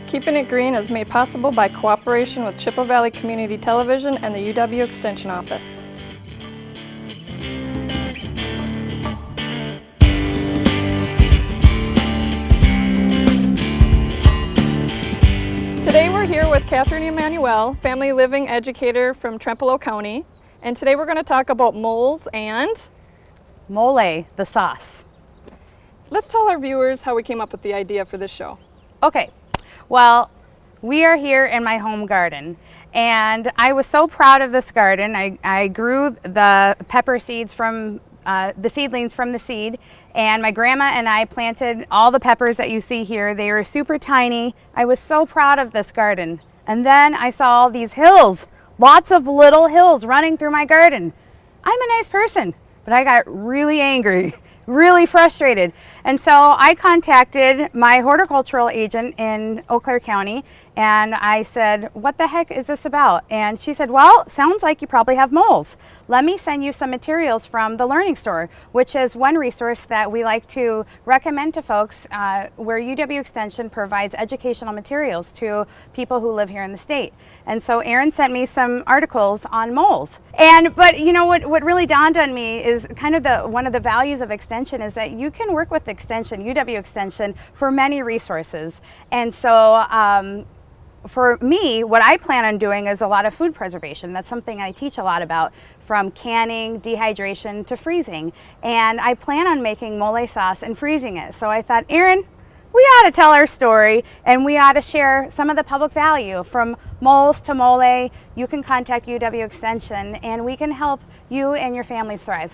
Keeping It Green is made possible by cooperation with Chippewa Valley Community Television and the UW Extension Office. Today we're here with Catherine Emmanuelle, family living educator from Trempealeau County, and today we're going to talk about moles and Molé, the sauce. Let's tell our viewers how we came up with the idea for this show. Okay, well, we are here in my home garden, and I was so proud of this garden. I grew the pepper seeds from the seedlings from the seed, and my grandma and I planted all the peppers that you see here. They were super tiny. I was so proud of this garden. And then I saw all these hills, lots of little hills running through my garden. I'm a nice person, but I got really angry, really frustrated. And so I contacted my horticultural agent in Eau Claire County, and I said, what the heck is this about? And she said, well, sounds like you probably have moles. Let me send you some materials from the Learning Store, which is one resource that we like to recommend to folks where UW Extension provides educational materials to people who live here in the state. And so Erin sent me some articles on moles. But you know what really dawned on me is kind of one of the values of Extension is that you can work with Extension, UW Extension, for many resources. And so for me, what I plan on doing is a lot of food preservation. That's something I teach a lot about, from canning, dehydration to freezing. And I plan on making mole sauce and freezing it. So I thought, Erin, we ought to tell our story and we ought to share some of the public value from moles to mole. You can contact UW Extension and we can help you and your family thrive.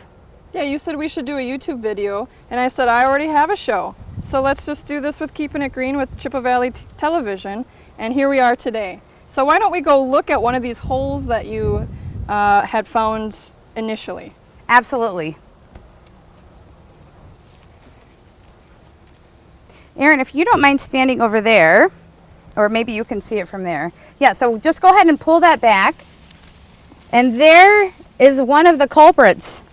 Yeah, you said we should do a YouTube video, and I said I already have a show. So let's just do this with Keeping It Green with Chippewa Valley Television. And here we are today. So why don't we go look at one of these holes that you had found initially? Absolutely. Erin, if you don't mind standing over there, or maybe you can see it from there. Yeah, so just go ahead and pull that back. And there is one of the culprits.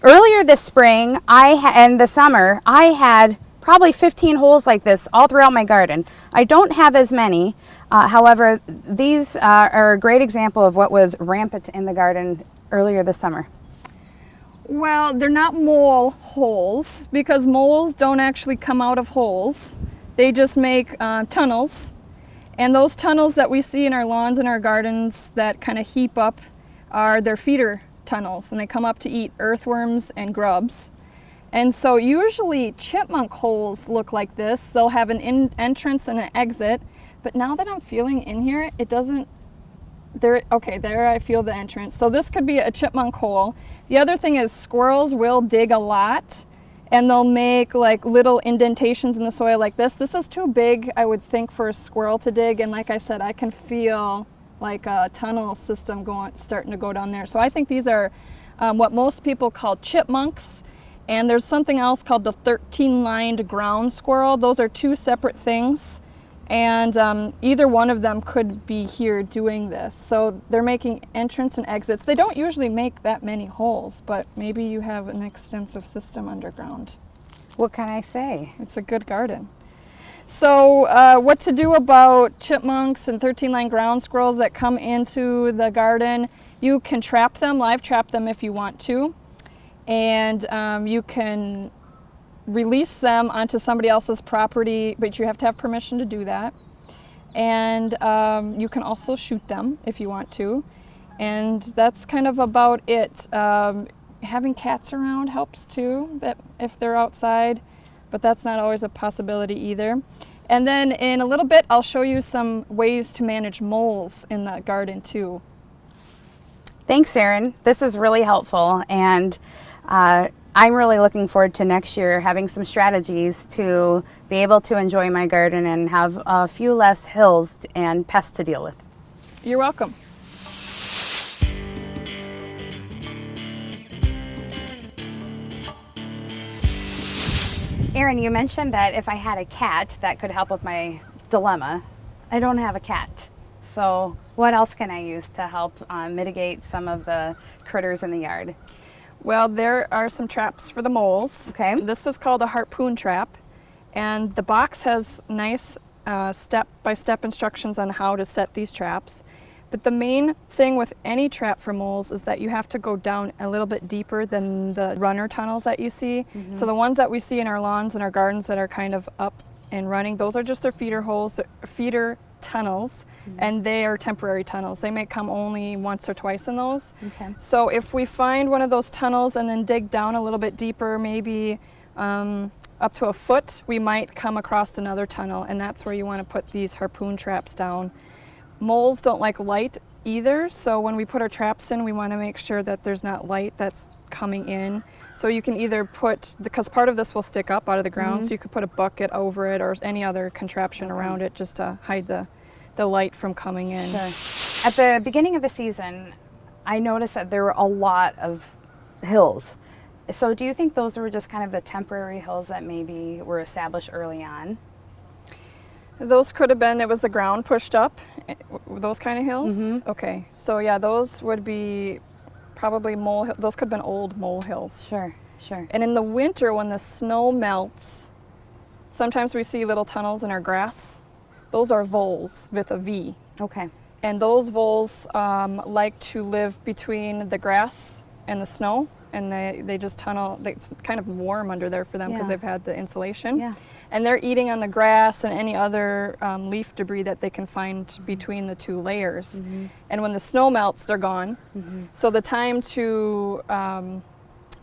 Earlier this spring, and the summer, I had probably 15 holes like this all throughout my garden. I don't have as many. However, these are a great example of what was rampant in the garden earlier this summer. Well, they're not mole holes because moles don't actually come out of holes. They just make tunnels. And those tunnels that we see in our lawns and our gardens that kind of heap up are their feeder tunnels, and they come up to eat earthworms and grubs. And so usually chipmunk holes look like this. They'll have an entrance and an exit. But now that I'm feeling in here, it doesn't, okay, there I feel the entrance. So this could be a chipmunk hole. The other thing is squirrels will dig a lot, and they'll make like little indentations in the soil like this. This is too big, I would think, for a squirrel to dig. And like I said, I can feel like a tunnel system starting to go down there. So I think these are what most people call chipmunks. And there's something else called the 13-lined ground squirrel. Those are two separate things. And either one of them could be here doing this. So they're making entrance and exits. They don't usually make that many holes, but maybe you have an extensive system underground. What can I say? It's a good garden. So what to do about chipmunks and 13-line ground squirrels that come into the garden? You can trap them, live trap them if you want to. And you can release them onto somebody else's property, but you have to have permission to do that. And you can also shoot them if you want to. And that's kind of about it. Having cats around helps too, that if they're outside, but that's not always a possibility either. And then in a little bit, I'll show you some ways to manage moles in the garden too. Thanks, Erin. This is really helpful, and I'm really looking forward to next year having some strategies to be able to enjoy my garden and have a few less hills and pests to deal with. You're welcome. Erin, you mentioned that if I had a cat, that could help with my dilemma. I don't have a cat. So what else can I use to help mitigate some of the critters in the yard? Well, there are some traps for the moles. Okay. This is called a harpoon trap, and the box has nice step-by-step instructions on how to set these traps. But the main thing with any trap for moles is that you have to go down a little bit deeper than the runner tunnels that you see. So the ones that we see in our lawns and our gardens that are kind of up and running, those are just their feeder holes, feeder tunnels, and they are temporary tunnels. They may come only once or twice in those. Okay. So if we find one of those tunnels and then dig down a little bit deeper, maybe up to a foot, we might come across another tunnel, and that's where you want to put these harpoon traps down. Moles don't like light either, so when we put our traps in, we want to make sure that there's not light that's coming in. So you can either put, because part of this will stick up out of the ground, so you could put a bucket over it or any other contraption around it just to hide the light from coming in. Sure. At the beginning of the season, I noticed that there were a lot of hills. So do you think those were just kind of the temporary hills that maybe were established early on? Those could have been, it was the ground pushed up, those kind of hills? Okay, so yeah, those would be probably those could have been old mole hills. Sure, sure. And in the winter when the snow melts, sometimes we see little tunnels in our grass. Those are voles with a V. Okay. And those voles like to live between the grass and the snow, and they just tunnel. It's kind of warm under there for them because they've had the insulation. Yeah. And they're eating on the grass and any other leaf debris that they can find between the two layers. And when the snow melts, they're gone. So the time to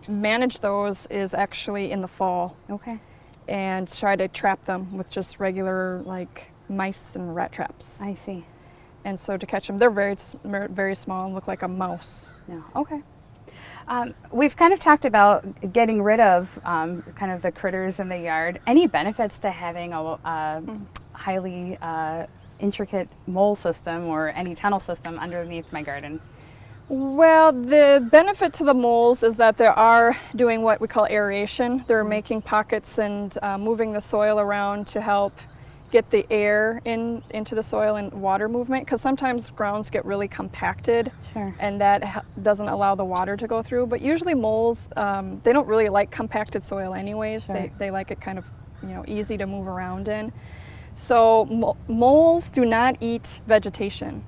manage those is actually in the fall. Okay. And try to trap them with just regular like mice and rat traps. I see. And so to catch them, they're very small and look like a mouse. No. Okay. We've kind of talked about getting rid of kind of the critters in the yard. Any benefits to having a highly intricate mole system or any tunnel system underneath my garden? Well, the benefit to the moles is that they are doing what we call aeration. They're making pockets and moving the soil around to help get the air into the soil and water movement, because sometimes grounds get really compacted. Sure. And that doesn't allow the water to go through. But usually moles, they don't really like compacted soil anyways. Sure. They like it kind of easy to move around in. So moles do not eat vegetation.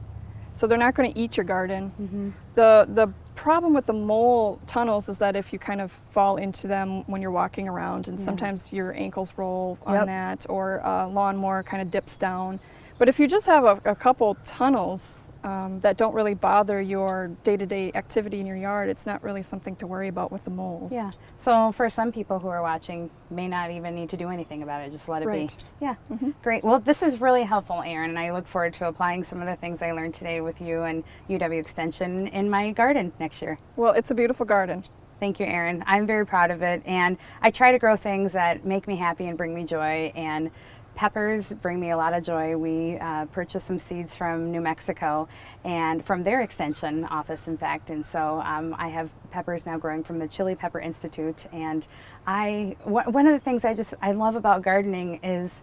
So they're not going to eat your garden. The problem with the mole tunnels is that if you kind of fall into them when you're walking around, and sometimes your ankles roll on that, or a lawnmower kind of dips down. But if you just have a couple tunnels that don't really bother your day-to-day activity in your yard, it's not really something to worry about with the moles. Yeah. So for some people who are watching, may not even need to do anything about it, just let it be. Yeah. Great. Well, this is really helpful, Erin, and I look forward to applying some of the things I learned today with you and UW Extension in my garden next year. Well, it's a beautiful garden. Thank you, Erin. I'm very proud of it, and I try to grow things that make me happy and bring me joy, and peppers bring me a lot of joy. We purchased some seeds from New Mexico, and from their extension office, in fact. And so I have peppers now growing from the Chili Pepper Institute. And one of the things I love about gardening is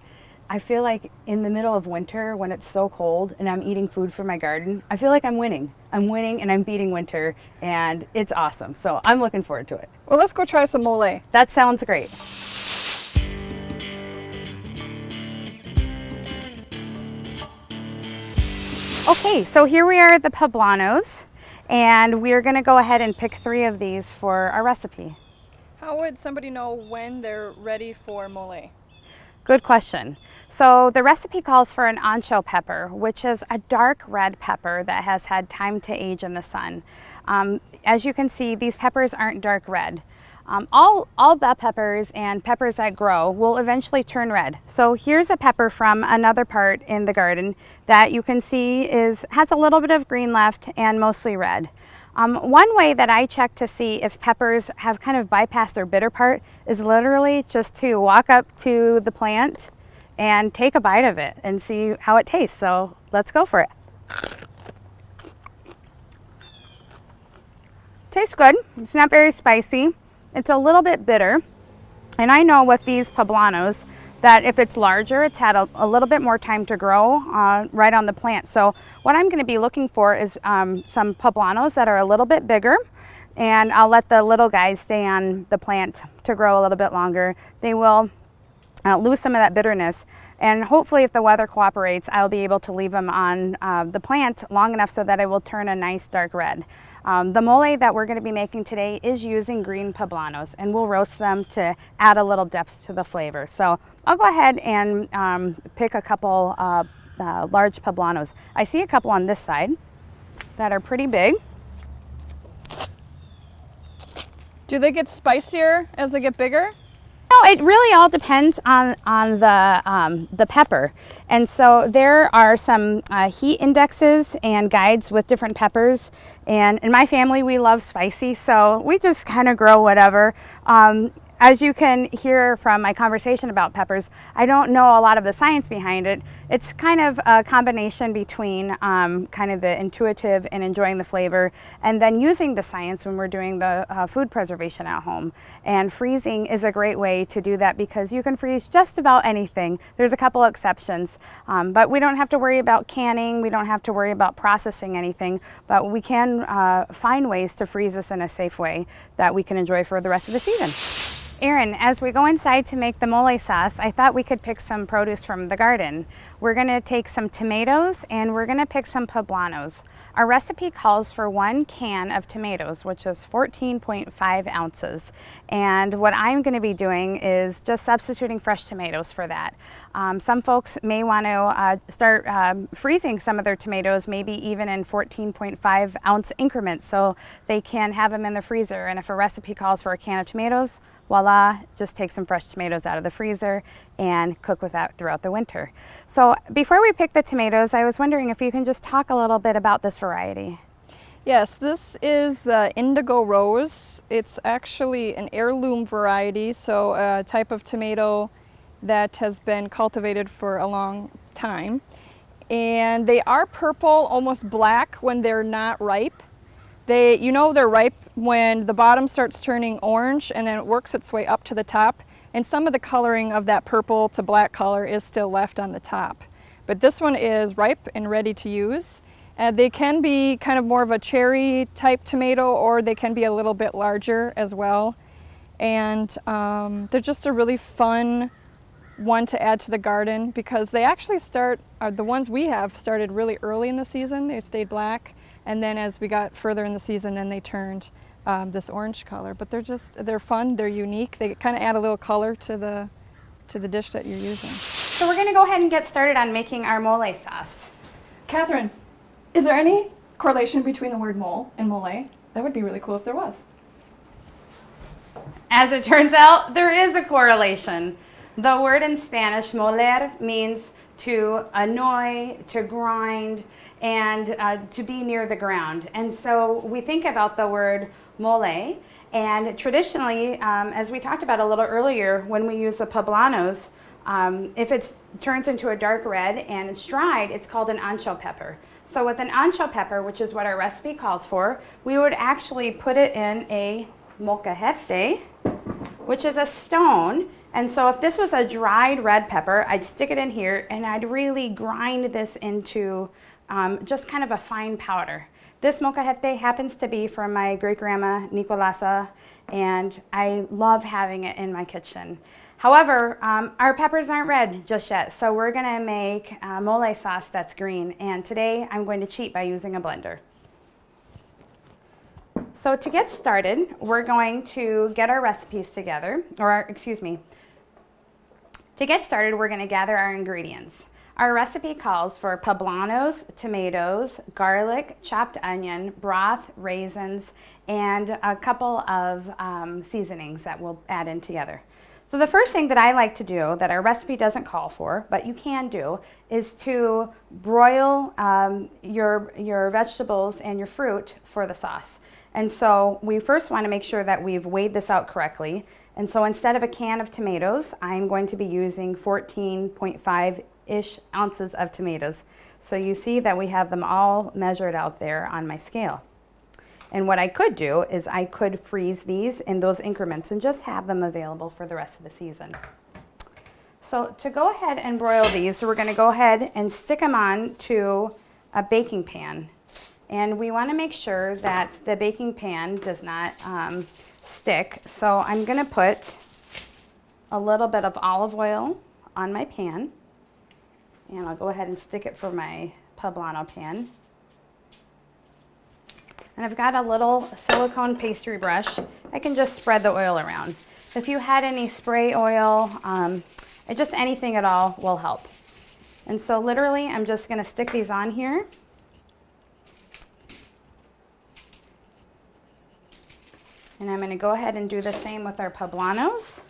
I feel like in the middle of winter, when it's so cold and I'm eating food from my garden, I feel like I'm winning. I'm winning and I'm beating winter, and it's awesome. So I'm looking forward to it. Well, let's go try some Molé. That sounds great. Okay, so here we are at the poblanos, and we're going to go ahead and pick 3 of these for our recipe. How would somebody know when they're ready for Molé? Good question. So the recipe calls for an ancho pepper, which is a dark red pepper that has had time to age in the sun. As you can see, these peppers aren't dark red. All bell peppers and peppers that grow will eventually turn red. So here's a pepper from another part in the garden that you can see has a little bit of green left and mostly red. One way that I check to see if peppers have kind of bypassed their bitter part is literally just to walk up to the plant and take a bite of it and see how it tastes. So let's go for it. Tastes good. It's not very spicy. It's a little bit bitter, and I know with these poblanos that if it's larger, it's had a little bit more time to grow right on the plant. So what I'm going to be looking for is some poblanos that are a little bit bigger, and I'll let the little guys stay on the plant to grow a little bit longer. They will lose some of that bitterness. And hopefully if the weather cooperates, I'll be able to leave them on the plant long enough so that it will turn a nice dark red. The mole that we're going to be making today is using green poblanos, and we'll roast them to add a little depth to the flavor. So I'll go ahead and pick a couple large poblanos. I see a couple on this side that are pretty big. Do they get spicier as they get bigger? No, it really all depends on the pepper. And so there are some heat indexes and guides with different peppers. And in my family, we love spicy, so we just kind of grow whatever. As you can hear from my conversation about peppers, I don't know a lot of the science behind it. It's kind of a combination between kind of the intuitive and enjoying the flavor, and then using the science when we're doing the food preservation at home. And freezing is a great way to do that because you can freeze just about anything. There's a couple exceptions, but we don't have to worry about canning. We don't have to worry about processing anything, but we can find ways to freeze this in a safe way that we can enjoy for the rest of the season. Erin, as we go inside to make the mole sauce, I thought we could pick some produce from the garden. We're going to take some tomatoes and we're going to pick some poblanos. Our recipe calls for 1 can of tomatoes, which is 14.5 ounces. And what I'm going to be doing is just substituting fresh tomatoes for that. Some folks may want to start freezing some of their tomatoes, maybe even in 14.5 ounce increments, so they can have them in the freezer. And if a recipe calls for a can of tomatoes, voila, just take some fresh tomatoes out of the freezer and cook with that throughout the winter. So before we pick the tomatoes, I was wondering if you can just talk a little bit about this variety. Yes, this is Indigo Rose. It's actually an heirloom variety, so a type of tomato that has been cultivated for a long time. And they are purple, almost black when they're not ripe. You know they're ripe when the bottom starts turning orange and then it works its way up to the top. And some of the coloring of that purple to black color is still left on the top. But this one is ripe and ready to use. They can be kind of more of a cherry type tomato, or they can be a little bit larger as well. And they're just a really fun one to add to the garden because they actually the ones we have started really early in the season. They stayed black. And then as we got further in the season, then they turned this orange color. But they're fun, they're unique. They kind of add a little color to the dish that you're using. So we're going to go ahead and get started on making our mole sauce. Catherine, is there any correlation between the word mole and mole? That would be really cool if there was. As it turns out, there is a correlation. The word in Spanish, moler, means to annoy, to grind, and to be near the ground. And so we think about the word mole, and traditionally, as we talked about a little earlier, when we use the poblanos, if it turns into a dark red and it's dried, it's called an ancho pepper. So with an ancho pepper, which is what our recipe calls for, we would actually put it in a molcajete, which is a stone. And so if this was a dried red pepper, I'd stick it in here and I'd really grind this into just kind of a fine powder. This molcajete happens to be from my great-grandma Nicolasa, and I love having it in my kitchen. However, our peppers aren't red just yet, so we're gonna make mole sauce that's green, and today I'm going to cheat by using a blender. So to get started, we're going to get our recipes together, to get started, we're gonna gather our ingredients. Our recipe calls for poblanos, tomatoes, garlic, chopped onion, broth, raisins, and a couple of seasonings that we'll add in together. So the first thing that I like to do, that our recipe doesn't call for, but you can do, is to broil your vegetables and your fruit for the sauce. And so we first want to make sure that we've weighed this out correctly. And so instead of a can of tomatoes, I'm going to be using 14.5-ish ounces of tomatoes. So you see that we have them all measured out there on my scale. And what I could do is I could freeze these in those increments and just have them available for the rest of the season. So to go ahead and broil these, we're going to go ahead and stick them on to a baking pan. And we want to make sure that the baking pan does not stick. So I'm going to put a little bit of olive oil on my pan. And I'll go ahead and stick it for my poblano pan. And I've got a little silicone pastry brush. I can just spread the oil around. If you had any spray oil, just anything at all will help. And so literally I'm just going to stick these on here. And I'm going to go ahead and do the same with our poblanos.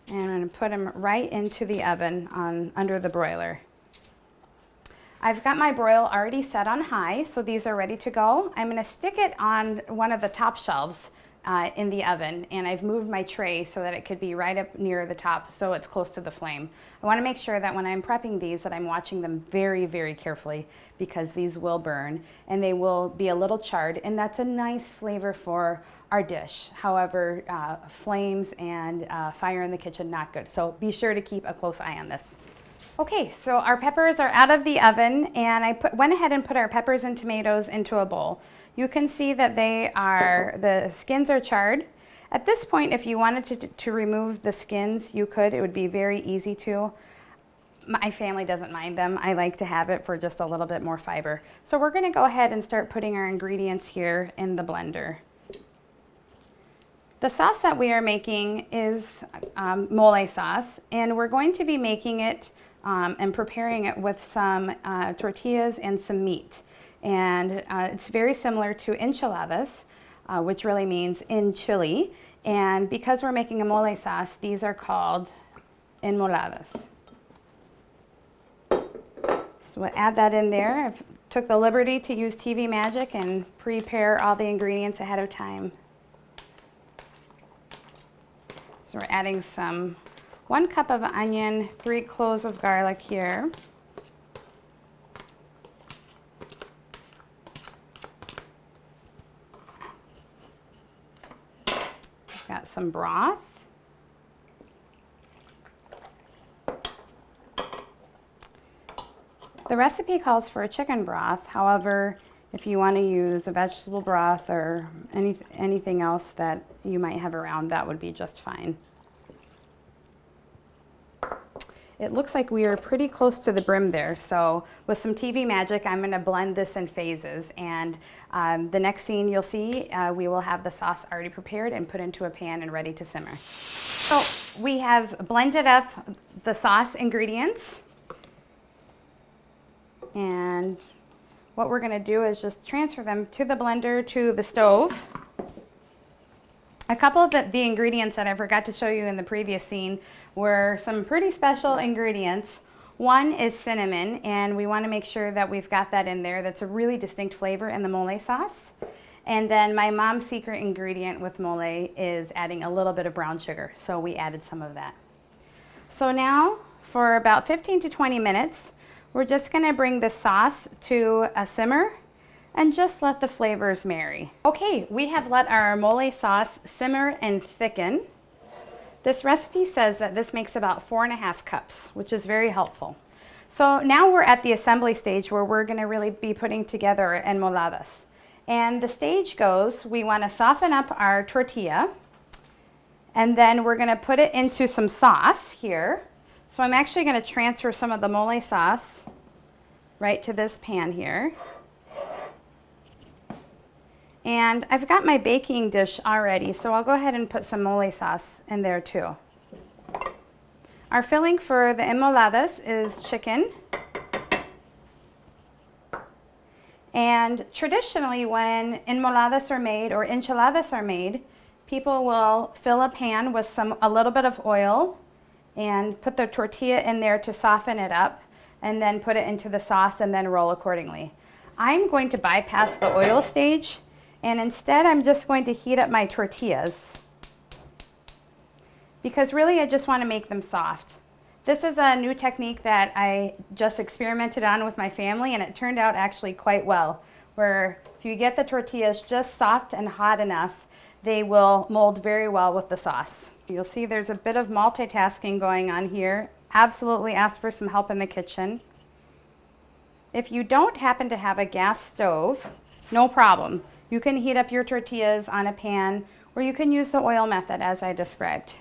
And I'm going to put them right into the oven under the broiler. I've got my broil already set on high, so these are ready to go. I'm going to stick it on one of the top shelves in the oven, and I've moved my tray so that it could be right up near the top so it's close to the flame. I want to make sure that when I'm prepping these that I'm watching them very, very carefully, because these will burn and they will be a little charred, and that's a nice flavor for our dish. However, flames and fire in the kitchen, not good. So be sure to keep a close eye on this. Okay, so our peppers are out of the oven, and I went ahead and put our peppers and tomatoes into a bowl. You can see that the skins are charred. At this point, if you wanted to remove the skins, you could. It would be very easy to. My family doesn't mind them. I like to have it for just a little bit more fiber. So we're going to go ahead and start putting our ingredients here in the blender. The sauce that we are making is mole sauce, and we're going to be making it and preparing it with some tortillas and some meat. And it's very similar to enchiladas, which really means in Chile. And because we're making a mole sauce, these are called enmoladas. So we'll add that in there. I took the liberty to use TV Magic and prepare all the ingredients ahead of time. So we're adding 1 cup of onion, 3 cloves of garlic here. Got some broth. The recipe calls for a chicken broth. However, if you want to use a vegetable broth or anything else that you might have around, that would be just fine. It looks like we are pretty close to the brim there, so with some TV Magic, I'm going to blend this in phases, and the next scene you'll see, we will have the sauce already prepared and put into a pan and ready to simmer. So we have blended up the sauce ingredients, and what we're going to do is just transfer them to the blender to the stove. A couple of the ingredients that I forgot to show you in the previous scene were some pretty special ingredients. One is cinnamon, and we want to make sure that we've got that in there. That's a really distinct flavor in the mole sauce. And then my mom's secret ingredient with mole is adding a little bit of brown sugar, so we added some of that. So now, for about 15 to 20 minutes, we're just going to bring the sauce to a simmer and just let the flavors marry. Okay, we have let our mole sauce simmer and thicken. This recipe says that this makes about 4.5 cups, which is very helpful. So now we're at the assembly stage where we're going to really be putting together enmoladas. And the stage goes, we want to soften up our tortilla, and then we're going to put it into some sauce here. So I'm actually going to transfer some of the mole sauce right to this pan here. And I've got my baking dish already, so I'll go ahead and put some mole sauce in there too. Our filling for the enmoladas is chicken. And traditionally, when enmoladas are made or enchiladas are made, people will fill a pan with a little bit of oil and put the tortilla in there to soften it up, and then put it into the sauce and then roll accordingly. I'm going to bypass the oil stage, and instead I'm just going to heat up my tortillas, because really I just want to make them soft. This is a new technique that I just experimented on with my family, and it turned out actually quite well, where if you get the tortillas just soft and hot enough, they will mold very well with the sauce. You'll see there's a bit of multitasking going on here. Absolutely ask for some help in the kitchen. If you don't happen to have a gas stove, no problem. You can heat up your tortillas on a pan or you can use the oil method as I described.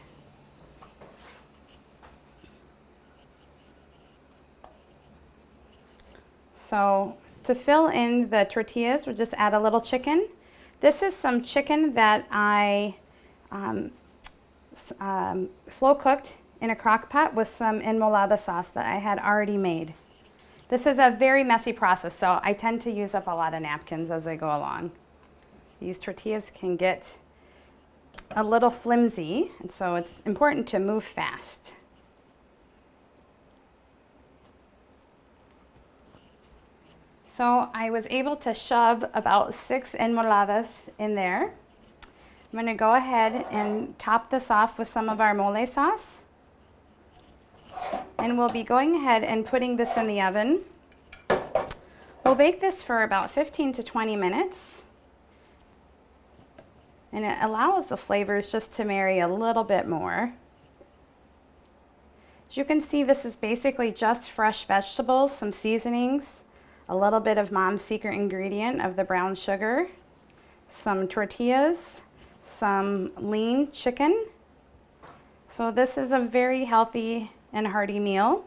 So to fill in the tortillas, we'll just add a little chicken. This is some chicken that I slow cooked in a crock pot with some enmolada sauce that I had already made. This is a very messy process, so I tend to use up a lot of napkins as I go along. These tortillas can get a little flimsy, and so it's important to move fast. So I was able to shove about 6 enmoladas in there. I'm going to go ahead and top this off with some of our mole sauce. And we'll be going ahead and putting this in the oven. We'll bake this for about 15 to 20 minutes. And it allows the flavors just to marry a little bit more. As you can see, this is basically just fresh vegetables, some seasonings, a little bit of Mom's secret ingredient of the brown sugar, some tortillas, some lean chicken. So this is a very healthy and hearty meal.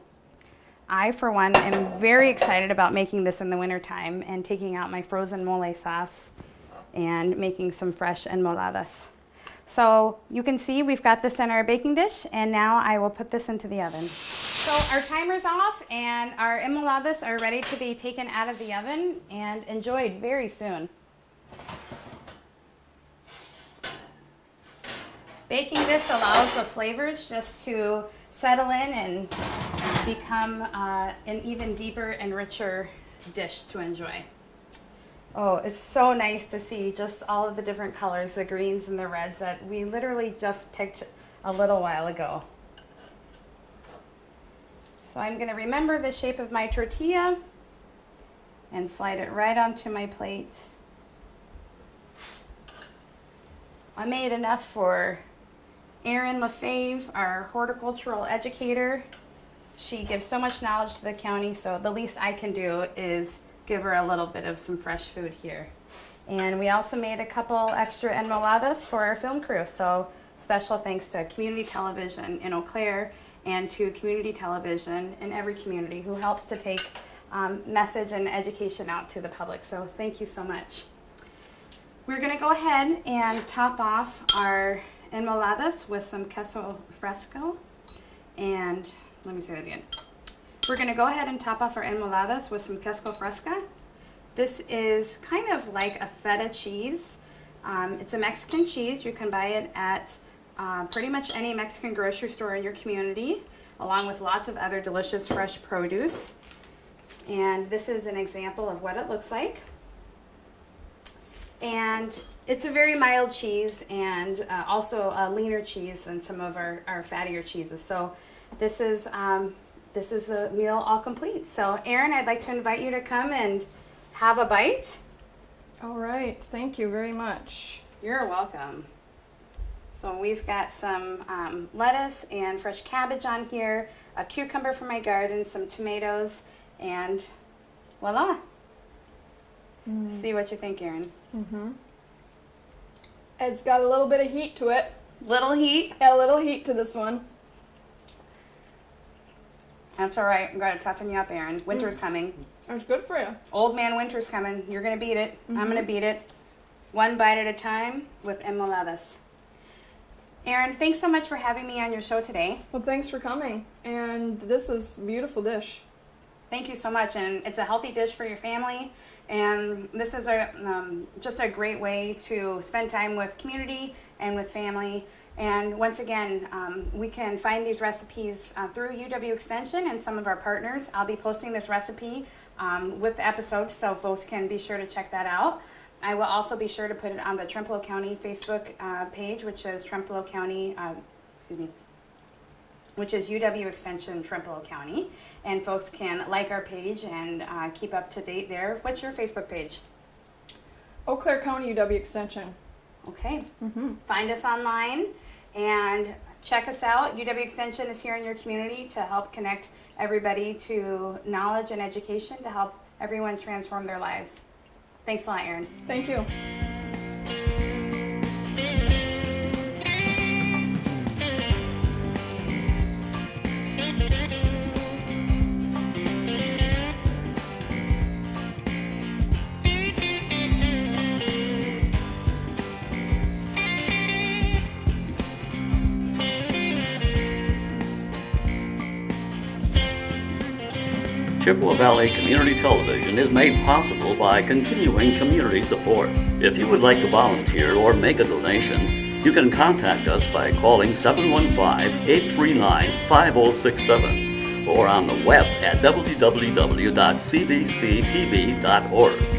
I, for one, am very excited about making this in the wintertime and taking out my frozen mole sauce and making some fresh enmoladas. So you can see we've got this in our baking dish, and now I will put this into the oven. So our timer's off and our enmoladas are ready to be taken out of the oven and enjoyed very soon. Baking this allows the flavors just to settle in and become an even deeper and richer dish to enjoy. Oh, it's so nice to see just all of the different colors, the greens and the reds that we literally just picked a little while ago. So I'm going to remember the shape of my tortilla and slide it right onto my plate. I made enough for Erin LaFaive, our horticultural educator. She gives so much knowledge to the county, so the least I can do is give her a little bit of some fresh food here. And we also made a couple extra enmoladas for our film crew, so special thanks to community television in Eau Claire and to community television in every community who helps to take message and education out to the public. So thank you so much. We're going to go ahead and top off our enmoladas with some queso fresco. And let me say that again. We're going to go ahead and top off our enmoladas with some queso fresca. This is kind of like a feta cheese. It's a Mexican cheese. You can buy it at pretty much any Mexican grocery store in your community, along with lots of other delicious fresh produce. And this is an example of what it looks like. And it's a very mild cheese and also a leaner cheese than some of our fattier cheeses. So this is the meal all complete. So Erin, I'd like to invite you to come and have a bite. All right, thank you very much. You're welcome. So we've got some lettuce and fresh cabbage on here, a cucumber from my garden, some tomatoes, and voila. See what you think, Erin. It's got a little bit of heat to it. Little heat? A little heat to this one. That's all right. I'm going to toughen you up, Erin. Winter's coming. It's good for you. Old man winter's coming. You're going to beat it. I'm going to beat it. One bite at a time with enmoladas. Erin, thanks so much for having me on your show today. Well, thanks for coming. And this is a beautiful dish. Thank you so much. And it's a healthy dish for your family. And this is just a great way to spend time with community and with family. And once again, we can find these recipes through UW Extension and some of our partners. I'll be posting this recipe with the episode, so folks can be sure to check that out. I will also be sure to put it on the Trempealeau County Facebook page, which is Trempealeau County, which is UW Extension Trempealeau County. And folks can like our page and keep up to date there. What's your Facebook page? Eau Claire County UW Extension. Okay. Find us online and check us out. UW Extension is here in your community to help connect everybody to knowledge and education to help everyone transform their lives. Thanks a lot, Erin. Thank you. Chippewa Valley Community Television is made possible by continuing community support. If you would like to volunteer or make a donation, you can contact us by calling 715-839-5067 or on the web at www.cbctv.org.